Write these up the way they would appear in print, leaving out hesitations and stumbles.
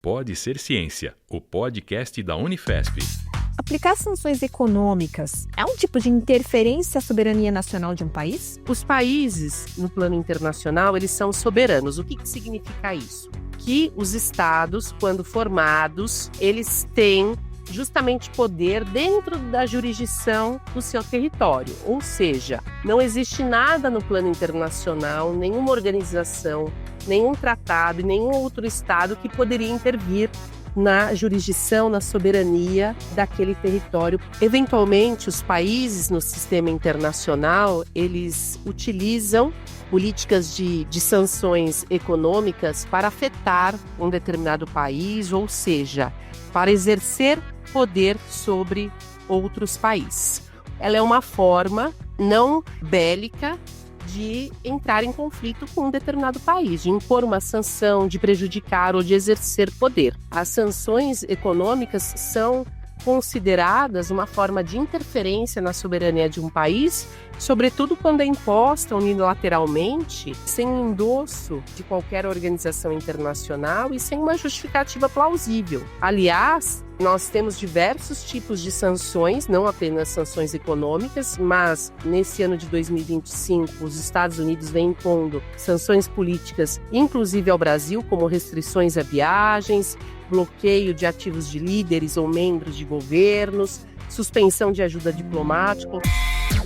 Pode Ser Ciência, o podcast da Unifesp. Aplicar sanções econômicas é um tipo de interferência à soberania nacional de um país? Os países, no plano internacional, eles são soberanos. O que significa isso? Que os estados, quando formados, eles têm justamente poder dentro da jurisdição do seu território. Ou seja, não existe nada no plano internacional, nenhuma organização, nenhum tratado e nenhum outro estado que poderia intervir na jurisdição, na soberania daquele território. Eventualmente, os países no sistema internacional, eles utilizam políticas de sanções econômicas para afetar um determinado país, ou seja, para exercer poder sobre outros países. Ela é uma forma não bélica de entrar em conflito com um determinado país, de impor uma sanção, de prejudicar ou de exercer poder. As sanções econômicas são consideradas uma forma de interferência na soberania de um país, sobretudo quando é imposta unilateralmente, sem endosso de qualquer organização internacional e sem uma justificativa plausível. Aliás, nós temos diversos tipos de sanções, não apenas sanções econômicas, mas nesse ano de 2025 os Estados Unidos vêm impondo sanções políticas, inclusive ao Brasil, como restrições a viagens, bloqueio de ativos de líderes ou membros de governos, suspensão de ajuda diplomática.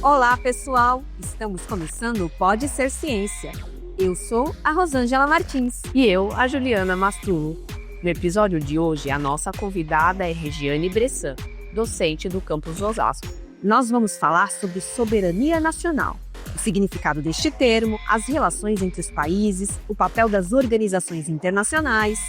Olá, pessoal! Estamos começando o Pode Ser Ciência. Eu sou a Rosângela Martins. E eu, a Juliana Mastruno. No episódio de hoje, a nossa convidada é Regiane Bressan, docente do campus Osasco. Nós vamos falar sobre soberania nacional, o significado deste termo, as relações entre os países, o papel das organizações internacionais.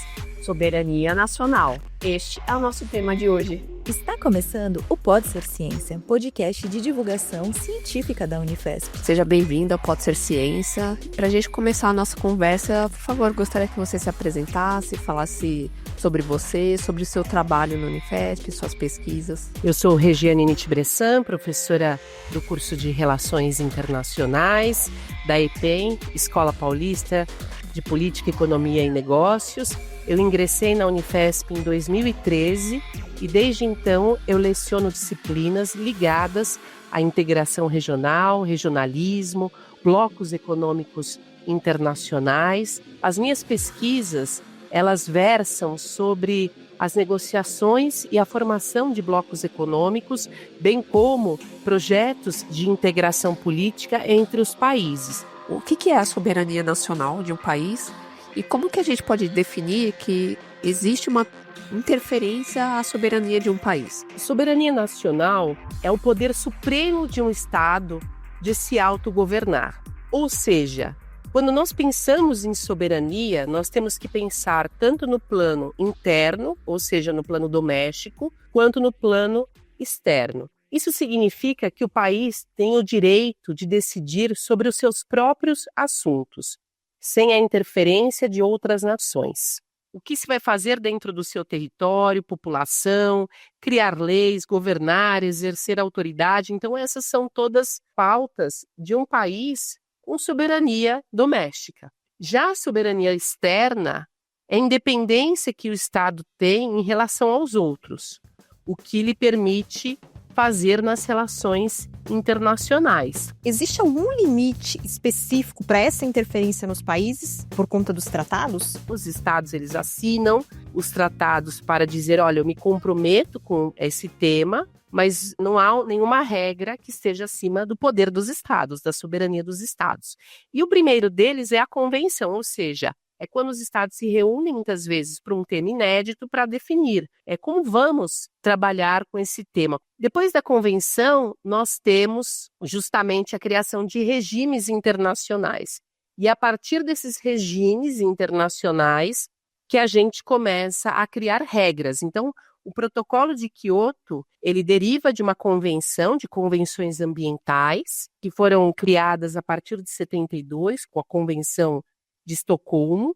Soberania nacional. Este é o nosso tema de hoje. Está começando o Pode Ser Ciência, podcast de divulgação científica da Unifesp. Seja bem-vindo ao Pode Ser Ciência. Para a gente começar a nossa conversa, por favor, gostaria que você se apresentasse, falasse sobre você, sobre o seu trabalho na Unifesp, suas pesquisas. Eu sou Regiane Bressan, professora do curso de Relações Internacionais da EPEM, Escola Paulista de Política, Economia e Negócios. Eu ingressei na Unifesp em 2013 e desde então eu leciono disciplinas ligadas à integração regional, regionalismo, blocos econômicos internacionais. As minhas pesquisas, elas versam sobre as negociações e a formação de blocos econômicos, bem como projetos de integração política entre os países. O que é a soberania nacional de um país? E como que a gente pode definir que existe uma interferência à soberania de um país? Soberania nacional é o poder supremo de um Estado de se autogovernar. Ou seja, quando nós pensamos em soberania, nós temos que pensar tanto no plano interno, ou seja, no plano doméstico, quanto no plano externo. Isso significa que o país tem o direito de decidir sobre os seus próprios assuntos, sem a interferência de outras nações. O que se vai fazer dentro do seu território, população, criar leis, governar, exercer autoridade. Então, essas são todas pautas de um país com soberania doméstica. Já a soberania externa é a independência que o Estado tem em relação aos outros, o que lhe permite fazer nas relações internacionais. Existe algum limite específico para essa interferência nos países por conta dos tratados? Os estados, eles assinam os tratados para dizer, olha, eu me comprometo com esse tema, mas não há nenhuma regra que esteja acima do poder dos estados, da soberania dos estados. E o primeiro deles é a convenção, ou seja, é quando os estados se reúnem muitas vezes para um tema inédito para definir como vamos trabalhar com esse tema. Depois da convenção, nós temos justamente a criação de regimes internacionais. E a partir desses regimes internacionais que a gente começa a criar regras. Então, o Protocolo de Kyoto, ele deriva de uma convenção, de convenções ambientais, que foram criadas a partir de 72, com a Convenção de Estocolmo,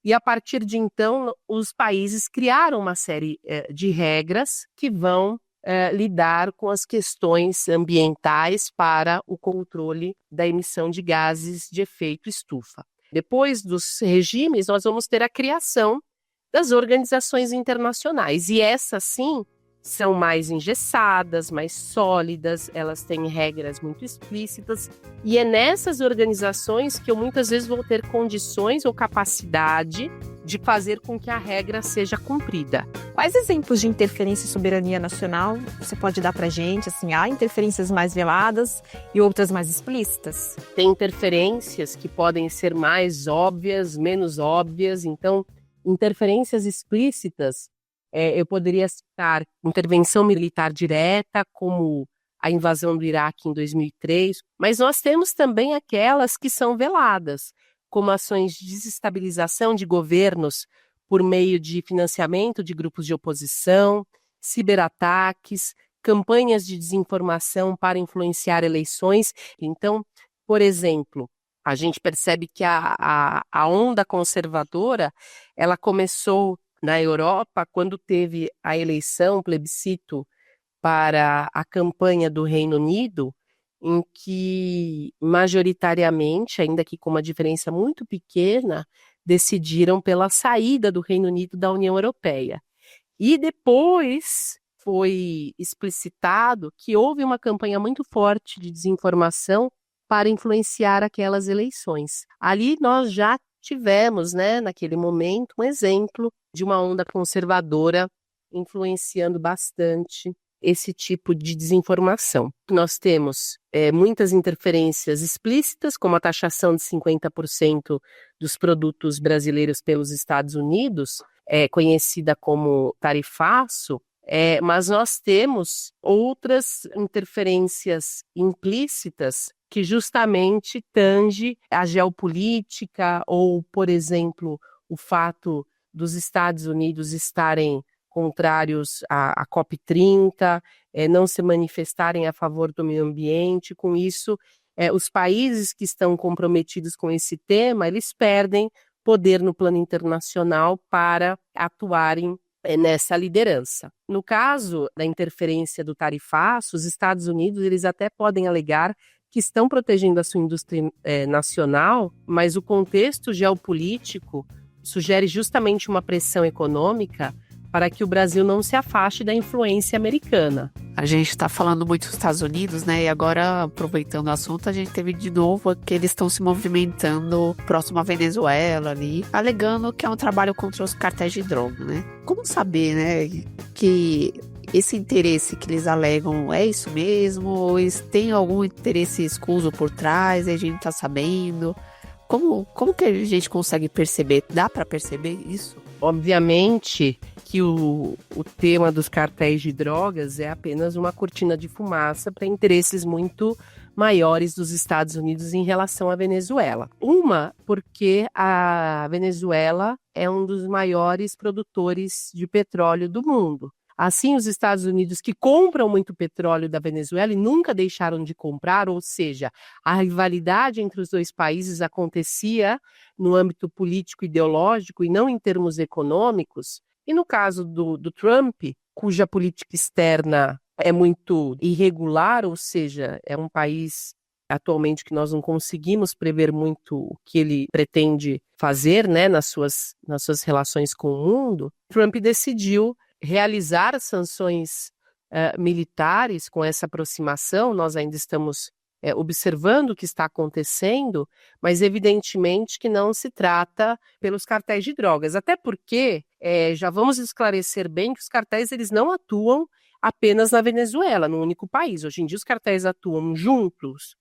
e a partir de então os países criaram uma série de regras que vão lidar com as questões ambientais para o controle da emissão de gases de efeito estufa. Depois dos regimes, nós vamos ter a criação das organizações internacionais. E essas, sim, são mais engessadas, mais sólidas, elas têm regras muito explícitas. E é nessas organizações que eu muitas vezes vou ter condições ou capacidade de fazer com que a regra seja cumprida. Quais exemplos de interferência e soberania nacional você pode dar para a gente? Assim, há interferências mais veladas e outras mais explícitas? Tem interferências que podem ser mais óbvias, menos óbvias. Então, interferências explícitas, eu poderia citar intervenção militar direta, como a invasão do Iraque em 2003, mas nós temos também aquelas que são veladas, como ações de desestabilização de governos por meio de financiamento de grupos de oposição, ciberataques, campanhas de desinformação para influenciar eleições. Então, por exemplo, a gente percebe que a onda conservadora, ela começou na Europa quando teve a eleição, o plebiscito para a campanha do Reino Unido, em que majoritariamente, ainda que com uma diferença muito pequena, decidiram pela saída do Reino Unido da União Europeia. E depois foi explicitado que houve uma campanha muito forte de desinformação para influenciar aquelas eleições. Ali nós já tivemos, naquele momento, um exemplo de uma onda conservadora influenciando bastante esse tipo de desinformação. Nós temos muitas interferências explícitas, como a taxação de 50% dos produtos brasileiros pelos Estados Unidos, conhecida como tarifaço, mas nós temos outras interferências implícitas que justamente tange a geopolítica ou, por exemplo, o fato dos Estados Unidos estarem contrários à COP30, não se manifestarem a favor do meio ambiente. Com isso, os países que estão comprometidos com esse tema, eles perdem poder no plano internacional para atuarem nessa liderança. No caso da interferência do tarifaço, os Estados Unidos eles até podem alegar que estão protegendo a sua indústria nacional, mas o contexto geopolítico sugere justamente uma pressão econômica para que o Brasil não se afaste da influência americana. A gente está falando muito dos Estados Unidos, né? E agora, aproveitando o assunto, a gente teve de novo que eles estão se movimentando próximo à Venezuela ali, alegando que é um trabalho contra os cartéis de droga, né? Como saber, né, que esse interesse que eles alegam é isso mesmo? Ou eles têm algum interesse escuso por trás e a gente não está sabendo? Como que a gente consegue perceber? Dá para perceber isso? Obviamente que o tema dos cartéis de drogas é apenas uma cortina de fumaça para interesses muito maiores dos Estados Unidos em relação à Venezuela. Uma, porque a Venezuela é um dos maiores produtores de petróleo do mundo. Assim, os Estados Unidos, que compram muito petróleo da Venezuela e nunca deixaram de comprar, ou seja, a rivalidade entre os dois países acontecia no âmbito político-ideológico e não em termos econômicos. E no caso do Trump, cuja política externa é muito irregular, ou seja, é um país atualmente que nós não conseguimos prever muito o que ele pretende fazer, nas suas relações com o mundo, Trump decidiu realizar sanções militares com essa aproximação. Nós ainda estamos observando o que está acontecendo, mas evidentemente que não se trata pelos cartéis de drogas, até porque já vamos esclarecer bem que os cartéis eles não atuam apenas na Venezuela, num único país. Hoje em dia os cartéis atuam juntos,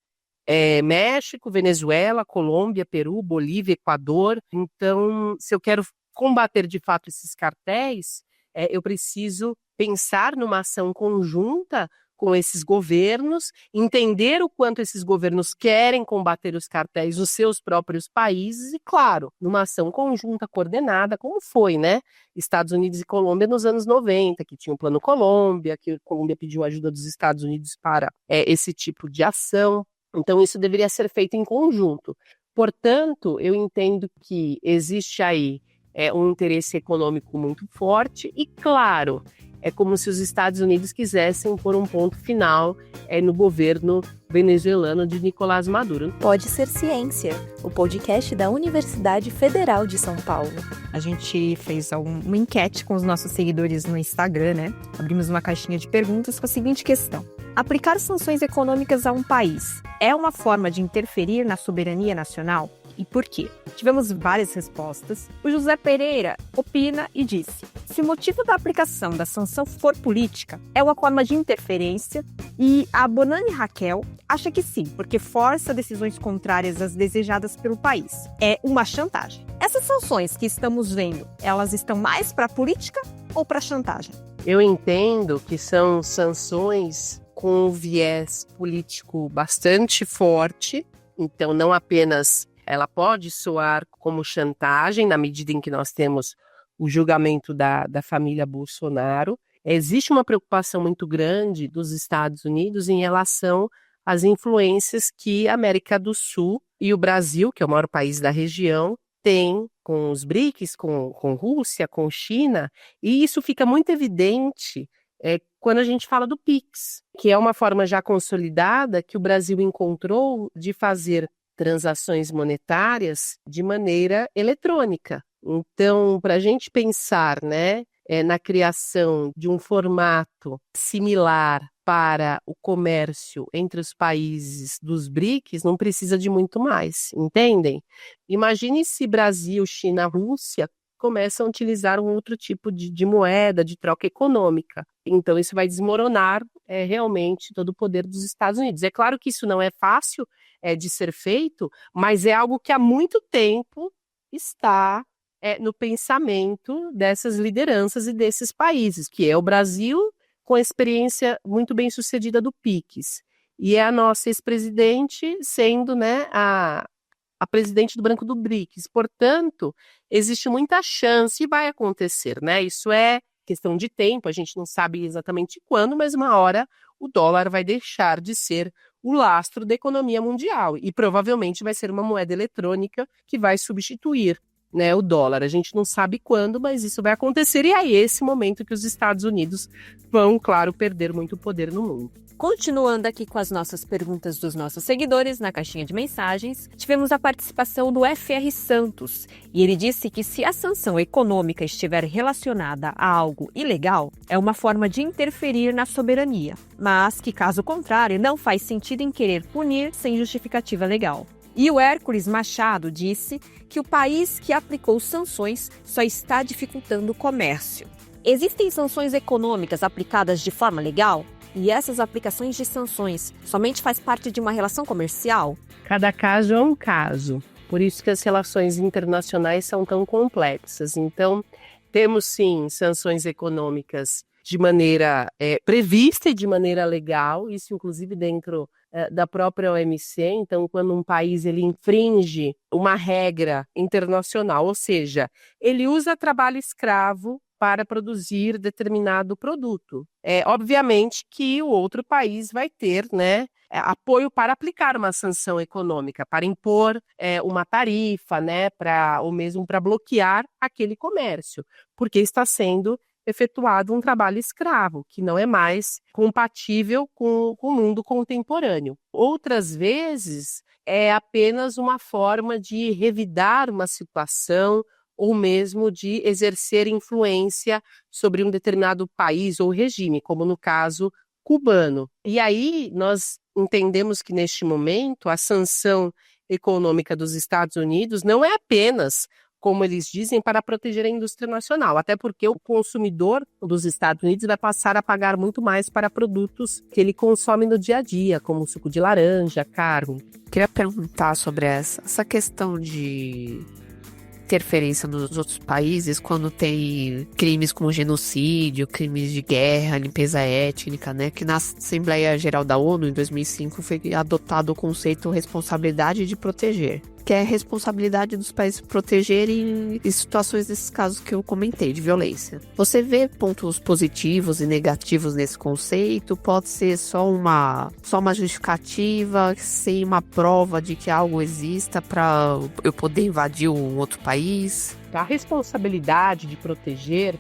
México, Venezuela, Colômbia, Peru, Bolívia, Equador. Então, se eu quero combater de fato esses cartéis, eu preciso pensar numa ação conjunta com esses governos, entender o quanto esses governos querem combater os cartéis nos seus próprios países e, claro, numa ação conjunta, coordenada, como foi, Estados Unidos e Colômbia nos anos 90, que tinha o Plano Colômbia, que a Colômbia pediu ajuda dos Estados Unidos para esse tipo de ação. Então, isso deveria ser feito em conjunto. Portanto, eu entendo que existe aí um interesse econômico muito forte e, claro, é como se os Estados Unidos quisessem pôr um ponto final no governo venezuelano de Nicolás Maduro. Pode Ser Ciência, o podcast da Universidade Federal de São Paulo. A gente fez uma enquete com os nossos seguidores no Instagram, né? Abrimos uma caixinha de perguntas com a seguinte questão: aplicar sanções econômicas a um país é uma forma de interferir na soberania nacional? E por quê? Tivemos várias respostas. O José Pereira opina e disse: se o motivo da aplicação da sanção for política, é uma forma de interferência. E a Bonani Raquel acha que sim, porque força decisões contrárias às desejadas pelo país. É uma chantagem. Essas sanções que estamos vendo, elas estão mais para política ou para chantagem? Eu entendo que são sanções com um viés político bastante forte, então não apenas ela pode soar como chantagem, na medida em que nós temos o julgamento da família Bolsonaro. Existe uma preocupação muito grande dos Estados Unidos em relação às influências que a América do Sul e o Brasil, que é o maior país da região, tem com os BRICS, com Rússia, com China, e isso fica muito evidente quando a gente fala do PIX, que é uma forma já consolidada que o Brasil encontrou de fazer transações monetárias de maneira eletrônica. Então, para a gente pensar, na criação de um formato similar para o comércio entre os países dos BRICS, não precisa de muito mais, entendem? Imagine se Brasil, China, Rússia começam a utilizar um outro tipo de moeda, de troca econômica. Então, isso vai desmoronar realmente todo o poder dos Estados Unidos. É claro que isso não é fácil de ser feito, mas é algo que há muito tempo está no pensamento dessas lideranças e desses países, que é o Brasil com a experiência muito bem sucedida do PIX. E é a nossa ex-presidente sendo a presidente do Banco do BRICS. Portanto, existe muita chance e vai acontecer, Isso é questão de tempo, a gente não sabe exatamente quando, mas uma hora o dólar vai deixar de ser o lastro da economia mundial e provavelmente vai ser uma moeda eletrônica que vai substituir o dólar. A gente não sabe quando, mas isso vai acontecer e é esse momento que os Estados Unidos vão, claro, perder muito poder no mundo. Continuando aqui com as nossas perguntas dos nossos seguidores na caixinha de mensagens, tivemos a participação do FR Santos e ele disse que se a sanção econômica estiver relacionada a algo ilegal, é uma forma de interferir na soberania, mas que, caso contrário, não faz sentido em querer punir sem justificativa legal. E o Hércules Machado disse que o país que aplicou sanções só está dificultando o comércio. Existem sanções econômicas aplicadas de forma legal? E essas aplicações de sanções somente faz parte de uma relação comercial? Cada caso é um caso. Por isso que as relações internacionais são tão complexas. Então, temos sim sanções econômicas de maneira prevista e de maneira legal, isso inclusive dentro da própria OMC. Então, quando um país ele infringe uma regra internacional, ou seja, ele usa trabalho escravo para produzir determinado produto. Obviamente que o outro país vai ter apoio para aplicar uma sanção econômica, para impor uma tarifa, ou mesmo para bloquear aquele comércio, porque está sendo efetuado um trabalho escravo, que não é mais compatível com o mundo contemporâneo. Outras vezes, é apenas uma forma de revidar uma situação ou mesmo de exercer influência sobre um determinado país ou regime, como no caso cubano. E aí nós entendemos que neste momento a sanção econômica dos Estados Unidos não é apenas, como eles dizem, para proteger a indústria nacional, até porque o consumidor dos Estados Unidos vai passar a pagar muito mais para produtos que ele consome no dia a dia, como suco de laranja, carne. Queria perguntar sobre essa questão de interferência nos outros países quando tem crimes como genocídio, crimes de guerra, limpeza étnica, que na Assembleia Geral da ONU, em 2005, foi adotado o conceito responsabilidade de proteger, que é a responsabilidade dos países protegerem em situações desses casos que eu comentei, de violência. Você vê pontos positivos e negativos nesse conceito? Pode ser só uma justificativa, sem uma prova de que algo exista para eu poder invadir um outro país? A responsabilidade de proteger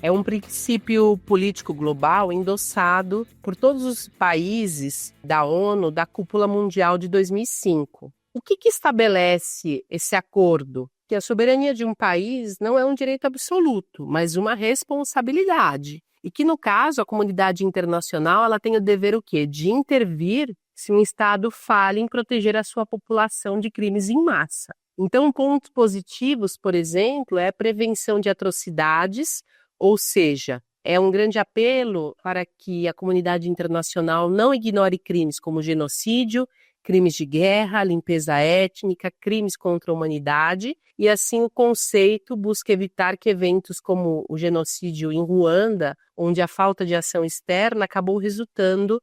é um princípio político global endossado por todos os países da ONU da Cúpula Mundial de 2005. O que estabelece esse acordo? Que a soberania de um país não é um direito absoluto, mas uma responsabilidade. E que, no caso, a comunidade internacional ela tem o dever o quê? De intervir se um Estado falha em proteger a sua população de crimes em massa. Então, pontos positivos, por exemplo, é a prevenção de atrocidades, ou seja, é um grande apelo para que a comunidade internacional não ignore crimes como genocídio, crimes de guerra, limpeza étnica, crimes contra a humanidade, e assim o conceito busca evitar que eventos como o genocídio em Ruanda, onde a falta de ação externa acabou resultando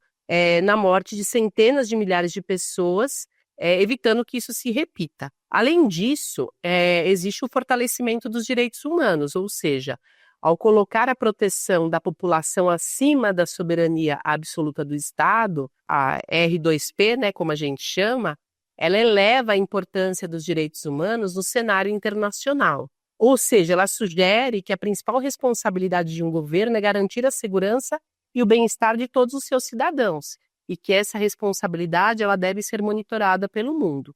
na morte de centenas de milhares de pessoas, evitando que isso se repita. Além disso, existe o fortalecimento dos direitos humanos, ou seja, ao colocar a proteção da população acima da soberania absoluta do Estado, a R2P, né, como a gente chama, ela eleva a importância dos direitos humanos no cenário internacional. Ou seja, ela sugere que a principal responsabilidade de um governo é garantir a segurança e o bem-estar de todos os seus cidadãos, e que essa responsabilidade ela deve ser monitorada pelo mundo.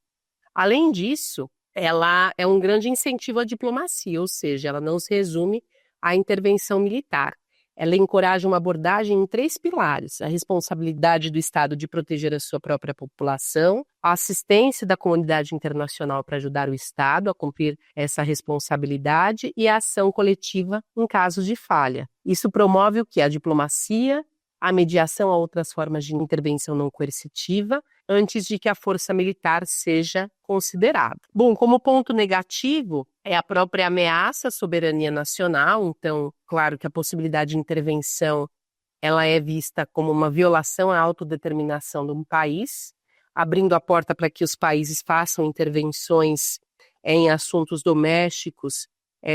Além disso, ela é um grande incentivo à diplomacia, ou seja, ela não se resume à intervenção militar. Ela encoraja uma abordagem em 3 pilares: a responsabilidade do Estado de proteger a sua própria população, a assistência da comunidade internacional para ajudar o Estado a cumprir essa responsabilidade e a ação coletiva em casos de falha. Isso promove o quê? A diplomacia, a mediação a outras formas de intervenção não coercitiva, antes de que a força militar seja considerada. Bom, como ponto negativo, é a própria ameaça à soberania nacional. Então, claro que a possibilidade de intervenção ela é vista como uma violação à autodeterminação de um país, abrindo a porta para que os países façam intervenções em assuntos domésticos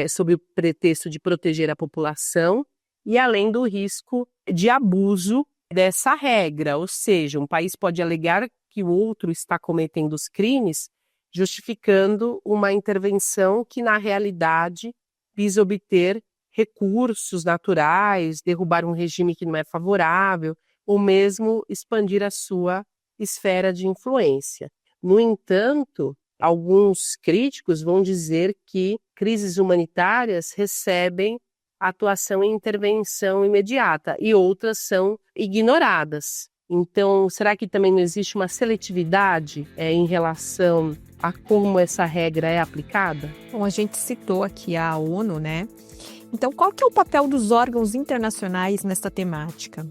sob o pretexto de proteger a população, e além do risco de abuso dessa regra, ou seja, um país pode alegar que o outro está cometendo os crimes, justificando uma intervenção que, na realidade, visa obter recursos naturais, derrubar um regime que não é favorável, ou mesmo expandir a sua esfera de influência. No entanto, alguns críticos vão dizer que crises humanitárias recebem atuação e intervenção imediata e outras são ignoradas. Então, será que também não existe uma seletividade em relação a como essa regra é aplicada? Bom, a gente citou aqui a ONU, né? Então, qual que é o papel dos órgãos internacionais nessa temática?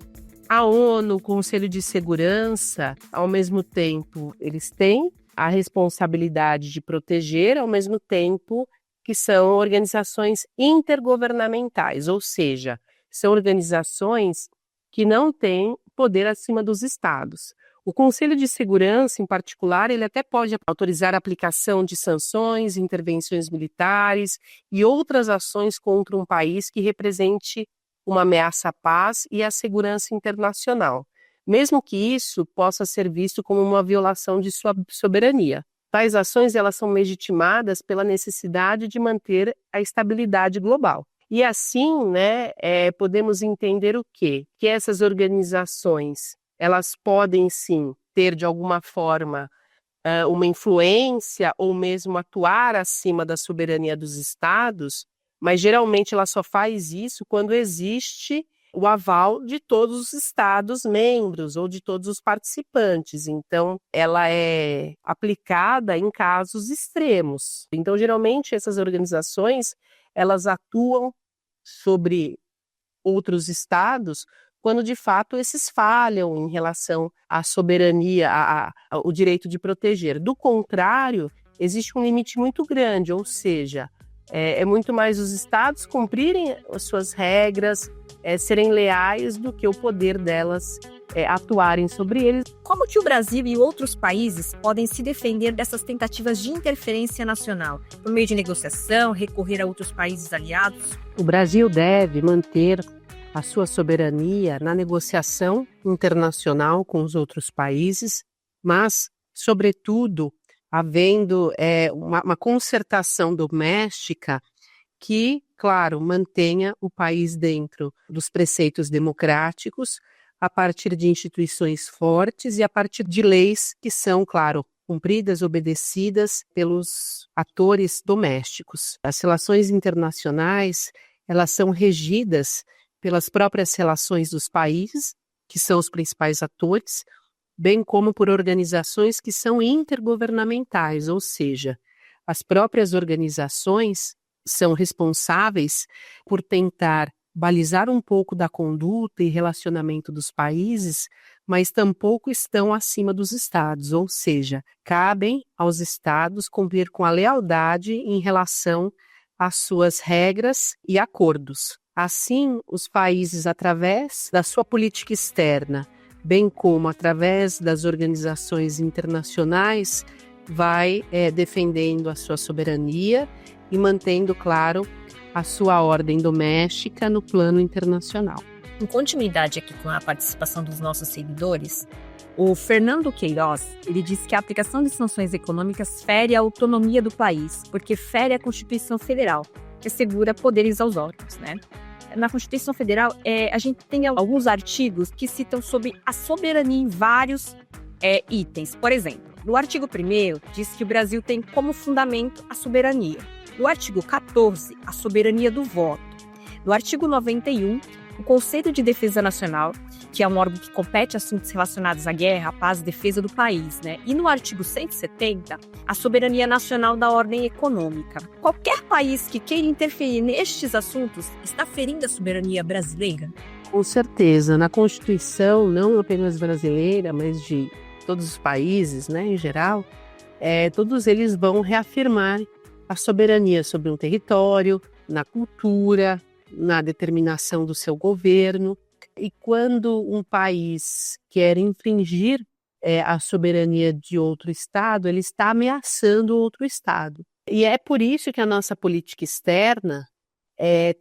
A ONU, o Conselho de Segurança, ao mesmo tempo, eles têm a responsabilidade de proteger, ao mesmo tempo que são organizações intergovernamentais, ou seja, são organizações que não têm poder acima dos estados. O Conselho de Segurança, em particular, ele até pode autorizar a aplicação de sanções, intervenções militares e outras ações contra um país que represente uma ameaça à paz e à segurança internacional, mesmo que isso possa ser visto como uma violação de sua soberania. Tais ações elas são legitimadas pela necessidade de manter a estabilidade global. E assim, podemos entender o quê? Que essas organizações elas podem sim ter de alguma forma uma influência ou mesmo atuar acima da soberania dos estados, mas geralmente ela só faz isso quando existe o aval de todos os estados membros ou de todos os participantes. Então, ela é aplicada em casos extremos. Então, geralmente, essas organizações, elas atuam sobre outros estados quando, de fato, esses falham em relação à soberania, ao direito de proteger. Do contrário, existe um limite muito grande, ou seja, é muito mais os estados cumprirem as suas regras, serem leais do que o poder delas atuarem sobre eles. Como que o Brasil e outros países podem se defender dessas tentativas de interferência nacional? Por meio de negociação, recorrer a outros países aliados? O Brasil deve manter a sua soberania na negociação internacional com os outros países, mas, sobretudo, havendo uma concertação doméstica que, claro, mantenha o país dentro dos preceitos democráticos, a partir de instituições fortes e a partir de leis que são, claro, cumpridas, obedecidas pelos atores domésticos. As relações internacionais, elas são regidas pelas próprias relações dos países, que são os principais atores, bem como por organizações que são intergovernamentais, ou seja, as próprias organizações são responsáveis por tentar balizar um pouco da conduta e relacionamento dos países, mas tampouco estão acima dos Estados, ou seja, cabem aos Estados cumprir com a lealdade em relação às suas regras e acordos. Assim, os países, através da sua política externa, bem como através das organizações internacionais, vai defendendo a sua soberania e mantendo, claro, a sua ordem doméstica no plano internacional. Em continuidade aqui com a participação dos nossos seguidores, o Fernando Queiroz, ele disse que a aplicação de sanções econômicas fere a autonomia do país, porque fere a Constituição Federal, que assegura poderes aos órgãos, né? Na Constituição Federal, a gente tem alguns artigos que citam sobre a soberania em vários itens. Por exemplo, no artigo 1º, diz que o Brasil tem como fundamento a soberania. No artigo 14, a soberania do voto. No artigo 91, o Conselho de Defesa Nacional, que é um órgão que compete assuntos relacionados à guerra, à paz e defesa do país, né? E no artigo 170, a soberania nacional da ordem econômica. Qualquer país que queira interferir nestes assuntos está ferindo a soberania brasileira? Com certeza. Na Constituição, não apenas brasileira, mas de todos os países, né, em geral, todos eles vão reafirmar a soberania sobre um território, na cultura, na determinação do seu governo. E quando um país quer infringir a soberania de outro Estado, ele está ameaçando outro Estado. E é por isso que a nossa política externa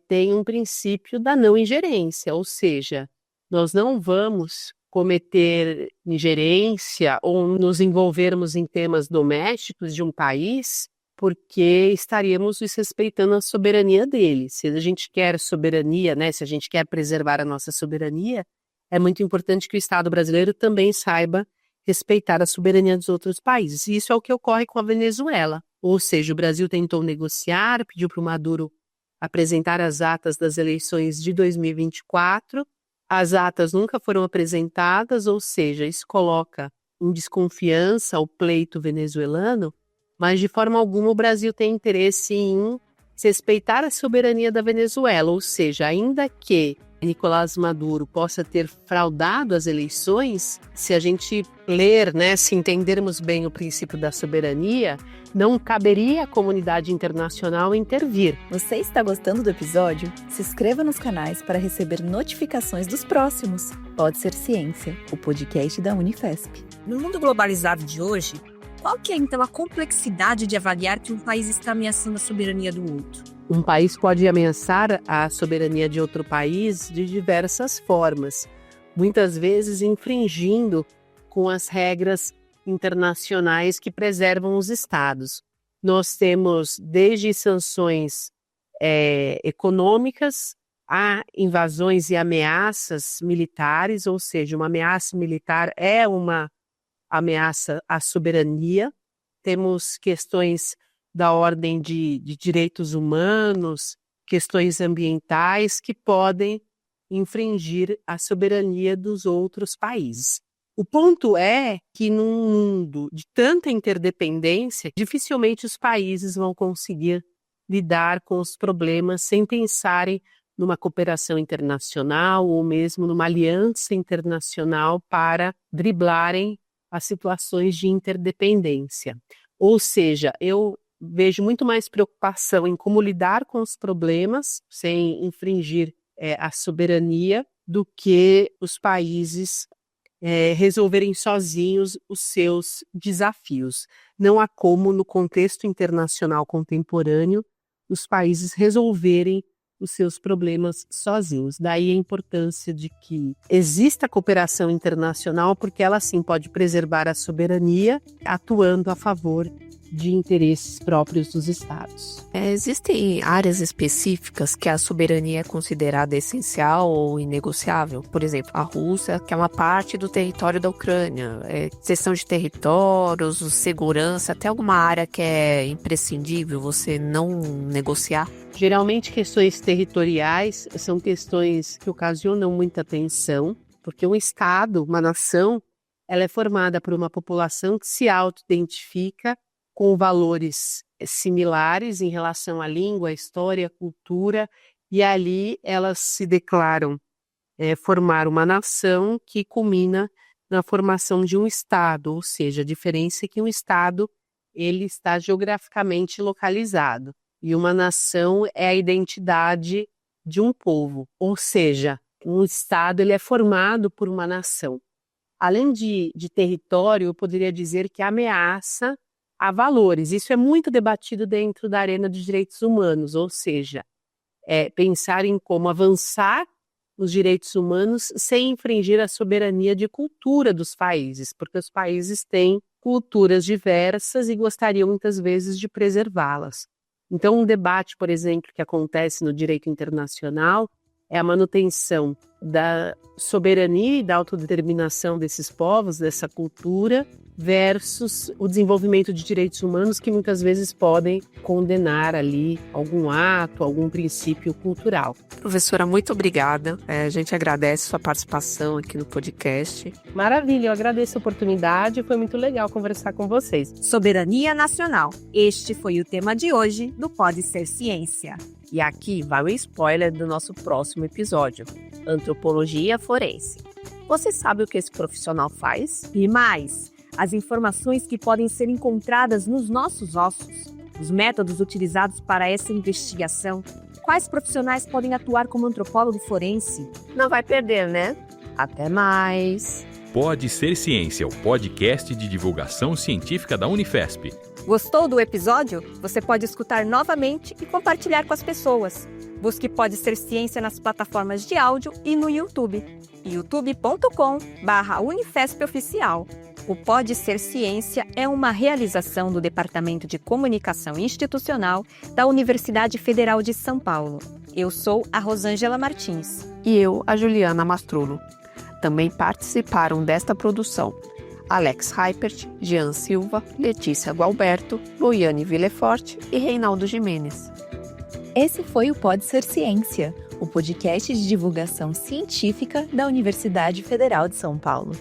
tem um princípio da não ingerência, ou seja, nós não vamos cometer ingerência ou nos envolvermos em temas domésticos de um país porque estaríamos desrespeitando a soberania dele. Se a gente quer soberania, né, se a gente quer preservar a nossa soberania, é muito importante que o Estado brasileiro também saiba respeitar a soberania dos outros países. E isso é o que ocorre com a Venezuela. Ou seja, o Brasil tentou negociar, pediu para o Maduro apresentar as atas das eleições de 2024. As atas nunca foram apresentadas, ou seja, isso coloca em desconfiança o pleito venezuelano, mas de forma alguma o Brasil tem interesse em respeitar a soberania da Venezuela, ou seja, ainda que Nicolás Maduro possa ter fraudado as eleições, se a gente ler, né, se entendermos bem o princípio da soberania, não caberia à comunidade internacional intervir. Você está gostando do episódio? Se inscreva nos canais para receber notificações dos próximos. Pode Ser Ciência, o podcast da Unifesp. No mundo globalizado de hoje, qual que é então a complexidade de avaliar que um país está ameaçando a soberania do outro? Um país pode ameaçar a soberania de outro país de diversas formas, muitas vezes infringindo com as regras internacionais que preservam os estados. Nós temos desde sanções econômicas a invasões e ameaças militares, ou seja, uma ameaça militar é uma ameaça à soberania. Temos questões da ordem de direitos humanos, questões ambientais que podem infringir a soberania dos outros países. O ponto é que num mundo de tanta interdependência, dificilmente os países vão conseguir lidar com os problemas sem pensarem numa cooperação internacional ou mesmo numa aliança internacional para driblarem as situações de interdependência. Ou seja, eu vejo muito mais preocupação em como lidar com os problemas sem infringir a soberania do que os países resolverem sozinhos os seus desafios. Não há como, no contexto internacional contemporâneo, os países resolverem os seus problemas sozinhos. Daí a importância de que exista cooperação internacional, porque ela sim pode preservar a soberania, atuando a favor de interesses próprios dos estados. Existem áreas específicas que a soberania é considerada essencial ou inegociável? Por exemplo, a Rússia, que é uma parte do território da Ucrânia, cessão de territórios, segurança, até alguma área que é imprescindível você não negociar? Geralmente, questões territoriais são questões que ocasionam muita tensão, porque um estado, uma nação, ela é formada por uma população que se auto-identifica com valores similares em relação à língua, à história, à cultura, e ali elas se declaram formar uma nação que culmina na formação de um Estado, ou seja, a diferença é que um Estado ele está geograficamente localizado, e uma nação é a identidade de um povo, ou seja, um Estado ele é formado por uma nação. Além de território, eu poderia dizer que ameaça a valores. Isso é muito debatido dentro da arena dos direitos humanos, ou seja, pensar em como avançar nos direitos humanos sem infringir a soberania de cultura dos países, porque os países têm culturas diversas e gostariam muitas vezes de preservá-las. Então, um debate, por exemplo, que acontece no direito internacional é a manutenção da soberania e da autodeterminação desses povos, dessa cultura, versus o desenvolvimento de direitos humanos que muitas vezes podem condenar ali algum ato, algum princípio cultural. Professora, muito obrigada. A gente agradece sua participação aqui no podcast. Maravilha, eu agradeço a oportunidade, foi muito legal conversar com vocês. Soberania nacional. Este foi o tema de hoje do Pode Ser Ciência. E aqui vai o spoiler do nosso próximo episódio: Antropologia Forense. Você sabe o que esse profissional faz? E mais, as informações que podem ser encontradas nos nossos ossos, os métodos utilizados para essa investigação, quais profissionais podem atuar como antropólogo forense? Não vai perder, né? Até mais! Pode Ser Ciência, o podcast de divulgação científica da Unifesp. Gostou do episódio? Você pode escutar novamente e compartilhar com as pessoas. Busque Pode Ser Ciência nas plataformas de áudio e no YouTube. youtube.com/unifespoficial. O Pode Ser Ciência é uma realização do Departamento de Comunicação Institucional da Universidade Federal de São Paulo. Eu sou a Rosângela Martins. E eu, a Juliana Mastrulo. Também participaram desta produção Alex Reipert, Jean Silva, Letícia Gualberto, Loiane Villefort e Reinaldo Jimenez. Esse foi o Pode Ser Ciência, o podcast de divulgação científica da Universidade Federal de São Paulo.